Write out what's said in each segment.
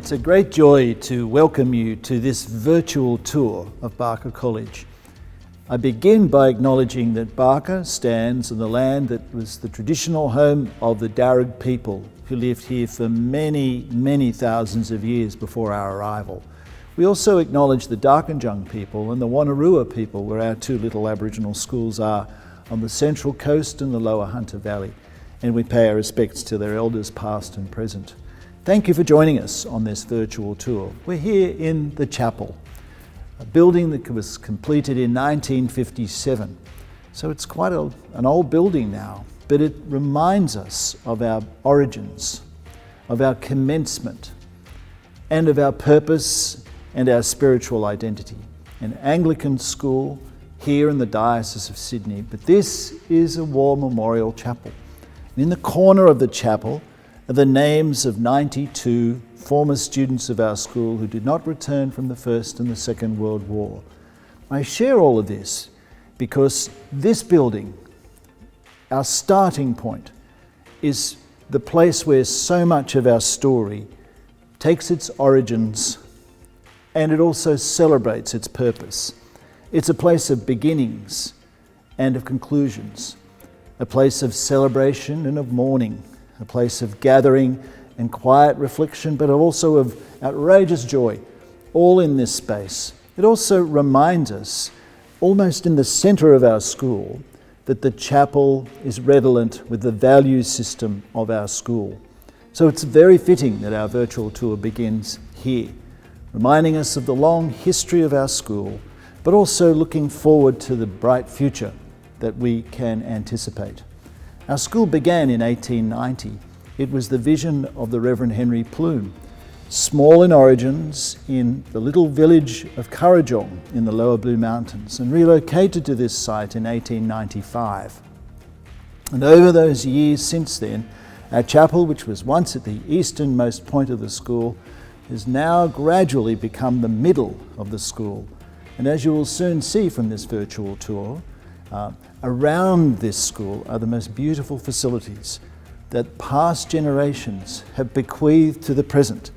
It's a great joy to welcome you to this virtual tour of Barker College. I begin by acknowledging that Barker stands on the land that was the traditional home of the Darug people who lived here for many thousands of years before our arrival. We also acknowledge the Darkinjung people and the Wanneroo people, where our two little Aboriginal schools are on the Central Coast and the Lower Hunter Valley, and we pay our respects to their elders past and present. Thank you for joining us on this virtual tour. We're here in the chapel, a building that was completed in 1957. So it's quite an old building now, but it reminds us of our origins, of our commencement, and of our purpose and our spiritual identity. An Anglican school here in the Diocese of Sydney, but this is a war memorial chapel. And in the corner of the chapel are the names of 92 former students of our school who did not return from the First and the Second World War. I share all of this because this building, our starting point, is the place where so much of our story takes its origins, and it also celebrates its purpose. It's a place of beginnings and of conclusions, a place of celebration and of mourning, a place of gathering and quiet reflection, but also of outrageous joy, all in this space. It also reminds us, almost in the centre of our school, that the chapel is redolent with the value system of our school. So it's very fitting that our virtual tour begins here, reminding us of the long history of our school, but also looking forward to the bright future that we can anticipate. Our school began in 1890. It was the vision of the Reverend Henry Plume, small in origins in the little village of Kurrajong in the Lower Blue Mountains, and relocated to this site in 1895. And over those years since then, our chapel, which was once at the easternmost point of the school, has now gradually become the middle of the school. And as you will soon see from this virtual tour, around this school are the most beautiful facilities that past generations have bequeathed to the present,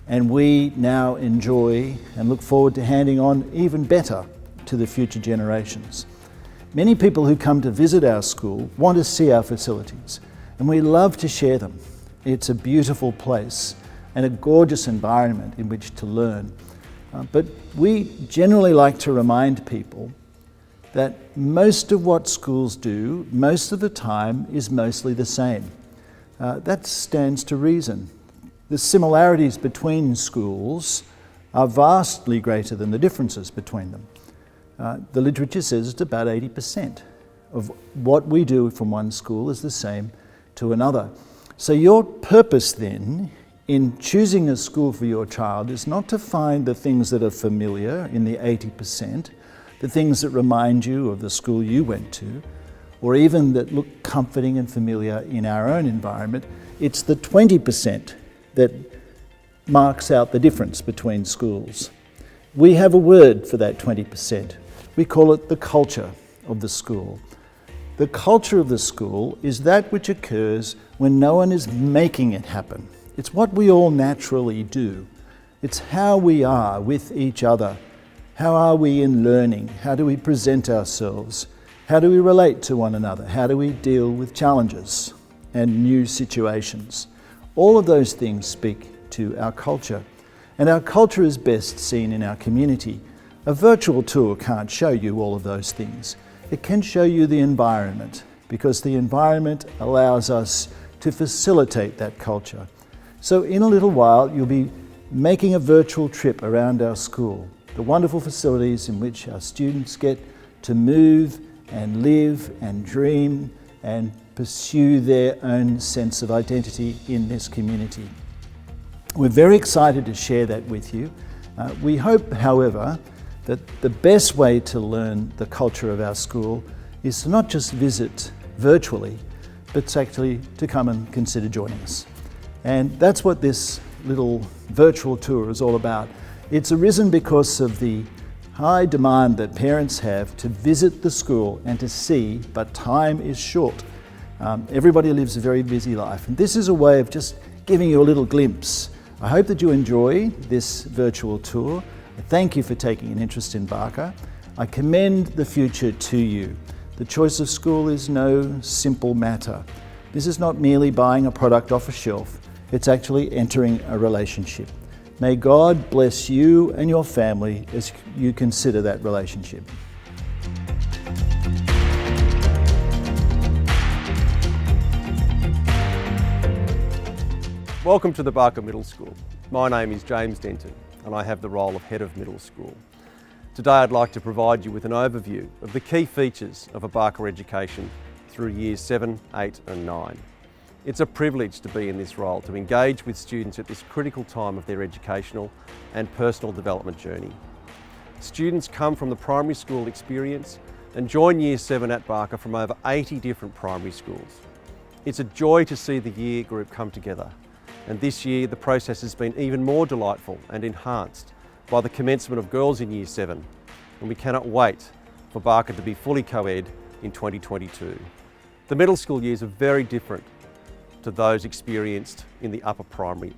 and we now enjoy and look forward to handing on even better to the future generations. Many people who come to visit our school want to see our facilities, and we love to share them. It's a beautiful place and a gorgeous environment in which to learn. But we generally like to remind people that most of what schools do, most of the time, is mostly the same. That stands to reason. The similarities between schools are vastly greater than the differences between them. The literature says it's about 80% of what we do from one school is the same to another. So your purpose then in choosing a school for your child is not to find the things that are familiar in the 80%, the things that remind you of the school you went to, or even that look comforting and familiar in our own environment. It's the 20% that marks out the difference between schools. We have a word for that 20%. We call it the culture of the school. The culture of the school is that which occurs when no one is making it happen. It's what we all naturally do. It's how we are with each other. How are we in learning? How do we present ourselves? How do we relate to one another? How do we deal with challenges and new situations? All of those things speak to our culture. And our culture is best seen in our community. A virtual tour can't show you all of those things. It can show you the environment, because the environment allows us to facilitate that culture. So in a little while, you'll be making a virtual trip around our school, the wonderful facilities in which our students get to move and live and dream and pursue their own sense of identity in this community. We're very excited to share that with you. We hope, however, that the best way to learn the culture of our school is to not just visit virtually, but actually to come and consider joining us. And that's what this little virtual tour is all about. It's arisen because of the high demand that parents have to visit the school and to see, but time is short. Everybody lives a very busy life, and this is a way of just giving you a little glimpse I hope that you enjoy this virtual tour. Thank you for taking an interest in Barker. I commend the future to you. The choice of school is no simple matter. This is not merely buying a product off a shelf, it's actually entering a relationship. May God bless you and your family as you consider that relationship. Welcome to the Barker Middle School. My name is James Denton and I have the role of Head of Middle School. Today I'd like to provide you with an overview of the key features of a Barker education through years 7, 8 and 9. It's a privilege to be in this role, to engage with students at this critical time of their educational and personal development journey. Students come from the primary school experience and join Year 7 at Barker from over 80 different primary schools. It's a joy to see the year group come together. And this year the process has been even more delightful and enhanced by the commencement of girls in Year 7, and we cannot wait for Barker to be fully co-ed in 2022. The middle school years are very different to those experienced in the upper primary.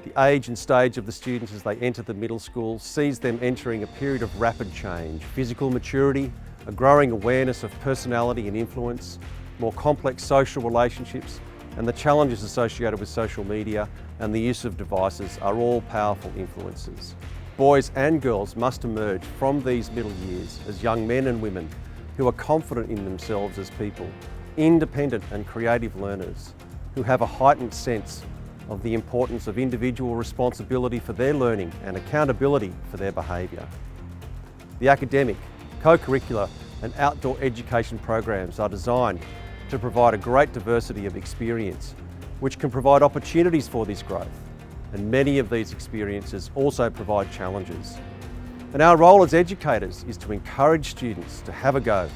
The age and stage of the students as they enter the middle school sees them entering a period of rapid change, physical maturity, a growing awareness of personality and influence, more complex social relationships, and the challenges associated with social media and the use of devices are all powerful influences. Boys and girls must emerge from these middle years as young men and women who are confident in themselves as people, independent and creative learners, who have a heightened sense of the importance of individual responsibility for their learning and accountability for their behaviour. The academic, co-curricular and outdoor education programs are designed to provide a great diversity of experience, which can provide opportunities for this growth. And many of these experiences also provide challenges. And our role as educators is to encourage students to have a go,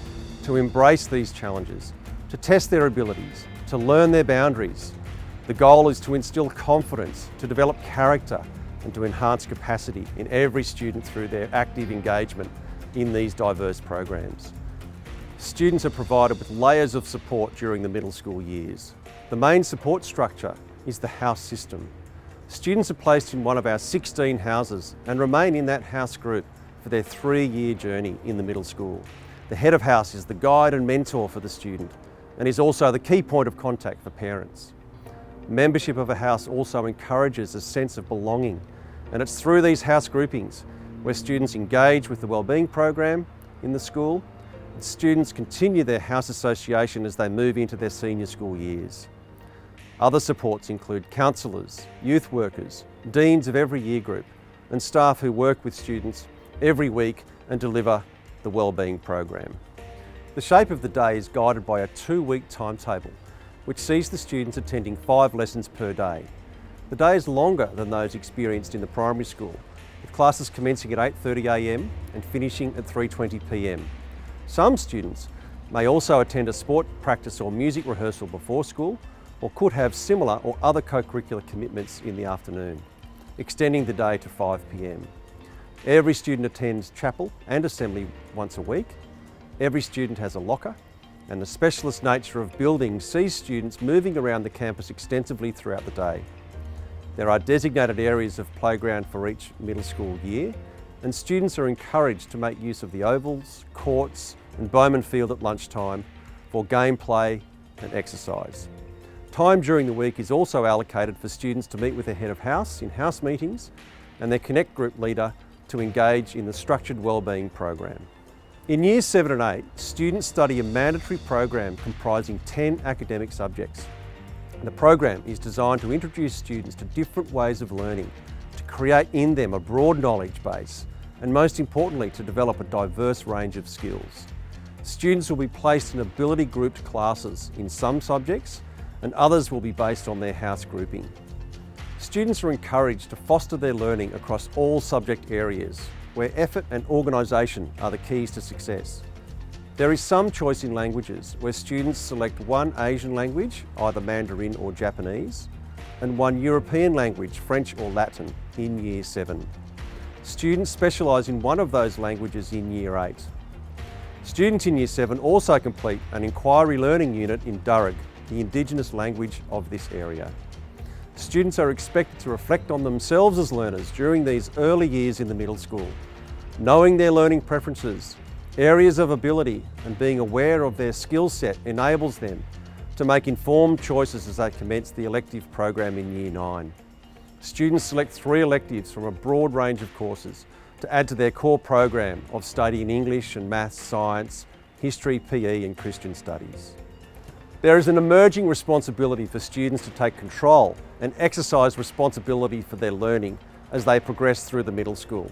to embrace these challenges, to test their abilities, to learn their boundaries. The goal is to instill confidence, to develop character, and to enhance capacity in every student through their active engagement in these diverse programs. Students are provided with layers of support during the middle school years. The main support structure is the house system. Students are placed in one of our 16 houses and remain in that house group for their 3-year journey in the middle school. The head of house is the guide and mentor for the student and is also the key point of contact for parents. Membership of a house also encourages a sense of belonging, and it's through these house groupings where students engage with the wellbeing program in the school. Students continue their house association as they move into their senior school years. Other supports include counsellors, youth workers, deans of every year group, and staff who work with students every week and deliver the wellbeing program. The shape of the day is guided by a 2-week timetable, which sees the students attending 5 lessons per day. The day is longer than those experienced in the primary school, with classes commencing at 8:30 a.m. and finishing at 3:20 p.m. Some students may also attend a sport practice or music rehearsal before school, or could have similar or other co-curricular commitments in the afternoon, extending the day to 5 p.m. Every student attends chapel and assembly once a week. Every student has a locker, and the specialist nature of buildings sees students moving around the campus extensively throughout the day. There are designated areas of playground for each middle school year, and students are encouraged to make use of the ovals, courts and Bowman Field at lunchtime for gameplay and exercise. Time during the week is also allocated for students to meet with their head of house in house meetings and their Connect group leader to engage in the structured wellbeing program. In Years 7 and 8, students study a mandatory program comprising 10 academic subjects. The program is designed to introduce students to different ways of learning, to create in them a broad knowledge base, and most importantly, to develop a diverse range of skills. Students will be placed in ability grouped classes in some subjects, and others will be based on their house grouping. Students are encouraged to foster their learning across all subject areas, where effort and organisation are the keys to success. There is some choice in languages, where students select one Asian language, either Mandarin or Japanese, and one European language, French or Latin, in Year 7. Students specialise in one of those languages in Year 8. Students in Year 7 also complete an inquiry learning unit in Darug, the Indigenous language of this area. Students are expected to reflect on themselves as learners during these early years in the middle school, knowing their learning preferences, areas of ability, and being aware of their skill set enables them to make informed choices as they commence the elective program in Year 9. Students select 3 electives from a broad range of courses to add to their core program of study in English and maths, science, history, PE and Christian studies. There is an emerging responsibility for students to take control and exercise responsibility for their learning as they progress through the middle school.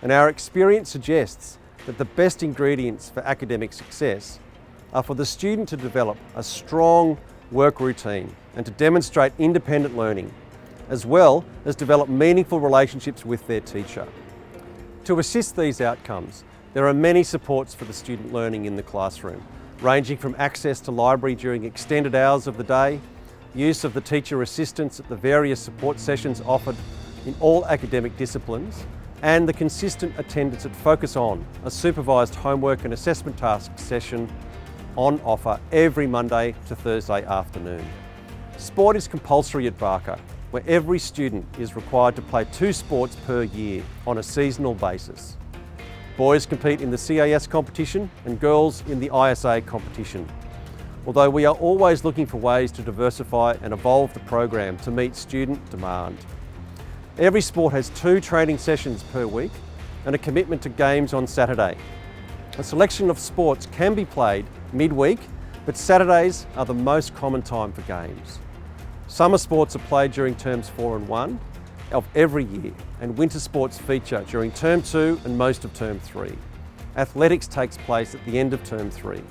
And our experience suggests that the best ingredients for academic success are for the student to develop a strong work routine and to demonstrate independent learning, as well as develop meaningful relationships with their teacher. To assist these outcomes, there are many supports for the student learning in the classroom, ranging from access to library during extended hours of the day, use of the teacher assistants at the various support sessions offered in all academic disciplines, and the consistent attendance at Focus On, a supervised homework and assessment task session on offer every Monday to Thursday afternoon. Sport is compulsory at Barker, where every student is required to play 2 sports per year on a seasonal basis. Boys compete in the CAS competition and girls in the ISA competition. Although we are always looking for ways to diversify and evolve the program to meet student demand. Every sport has 2 training sessions per week and a commitment to games on Saturday. A selection of sports can be played midweek, but Saturdays are the most common time for games. Summer sports are played during terms 4 and 1 of every year, and winter sports feature during term 2 and most of term 3. Athletics takes place at the end of term 3.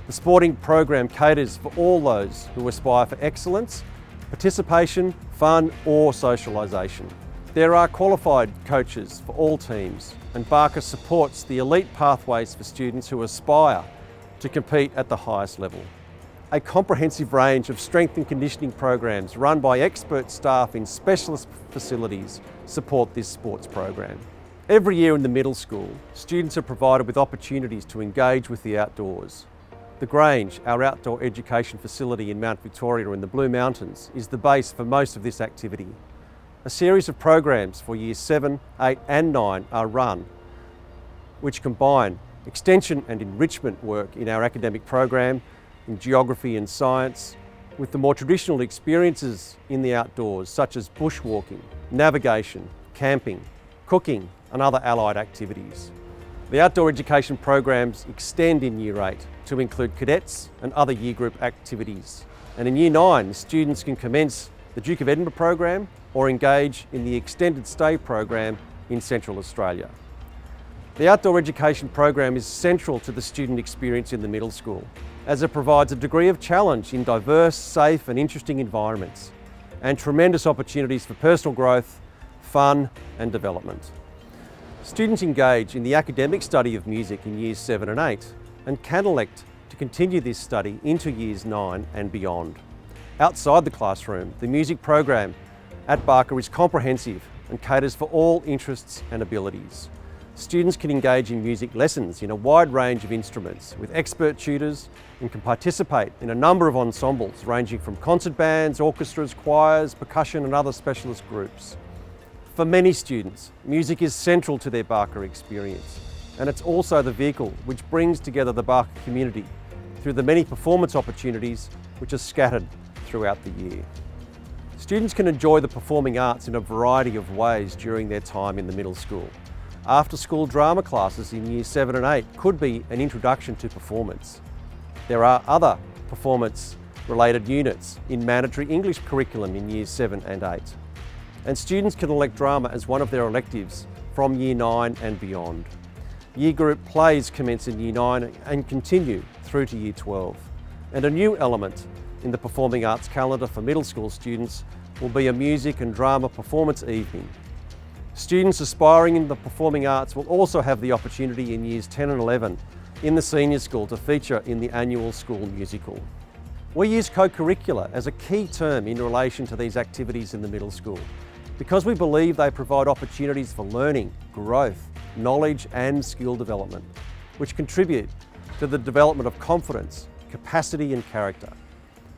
The sporting program caters for all those who aspire for excellence, participation, fun or socialisation. There are qualified coaches for all teams, and Barker supports the elite pathways for students who aspire to compete at the highest level. A comprehensive range of strength and conditioning programs run by expert staff in specialist facilities support this sports program. Every year in the middle school, students are provided with opportunities to engage with the outdoors. The Grange, our outdoor education facility in Mount Victoria in the Blue Mountains, is the base for most of this activity. A series of programs for years 7, 8 and 9 are run, which combine extension and enrichment work in our academic program, in geography and science, with the more traditional experiences in the outdoors, such as bushwalking, navigation, camping, cooking and other allied activities. The outdoor education programs extend in Year 8 to include cadets and other year group activities. And in Year 9, students can commence the Duke of Edinburgh program or engage in the extended stay program in Central Australia. The outdoor education program is central to the student experience in the middle school, as it provides a degree of challenge in diverse, safe and interesting environments, and tremendous opportunities for personal growth, fun and development. Students engage in the academic study of music in Years 7 and 8, and can elect to continue this study into Years 9 and beyond. Outside the classroom, the music program at Barker is comprehensive and caters for all interests and abilities. Students can engage in music lessons in a wide range of instruments with expert tutors and can participate in a number of ensembles ranging from concert bands, orchestras, choirs, percussion and other specialist groups. For many students, music is central to their Barker experience, and it's also the vehicle which brings together the Barker community through the many performance opportunities which are scattered throughout the year. Students can enjoy the performing arts in a variety of ways during their time in the middle school. After-school drama classes in Years 7 and 8 could be an introduction to performance. There are other performance-related units in mandatory English curriculum in Years 7 and 8. And students can elect drama as one of their electives from Year 9 and beyond. Year group plays commence in Year 9 and continue through to Year 12. And a new element in the performing arts calendar for middle school students will be a music and drama performance evening. Students aspiring in the performing arts will also have the opportunity in Years 10 and 11 in the senior school to feature in the annual school musical. We use co-curricular as a key term in relation to these activities in the middle school because we believe they provide opportunities for learning, growth, knowledge and skill development, which contribute to the development of confidence, capacity and character.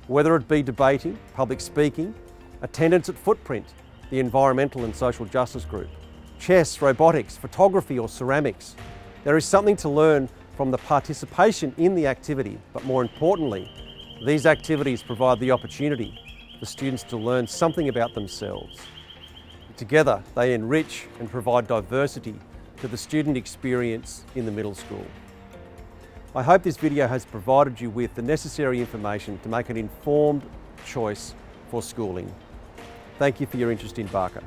Whether it be debating, public speaking, attendance at Footprint, the environmental and social justice group, chess, robotics, photography or ceramics. There is something to learn from the participation in the activity, but more importantly, these activities provide the opportunity for students to learn something about themselves. Together, they enrich and provide diversity to the student experience in the middle school. I hope this video has provided you with the necessary information to make an informed choice for schooling. Thank you for your interest in Barker.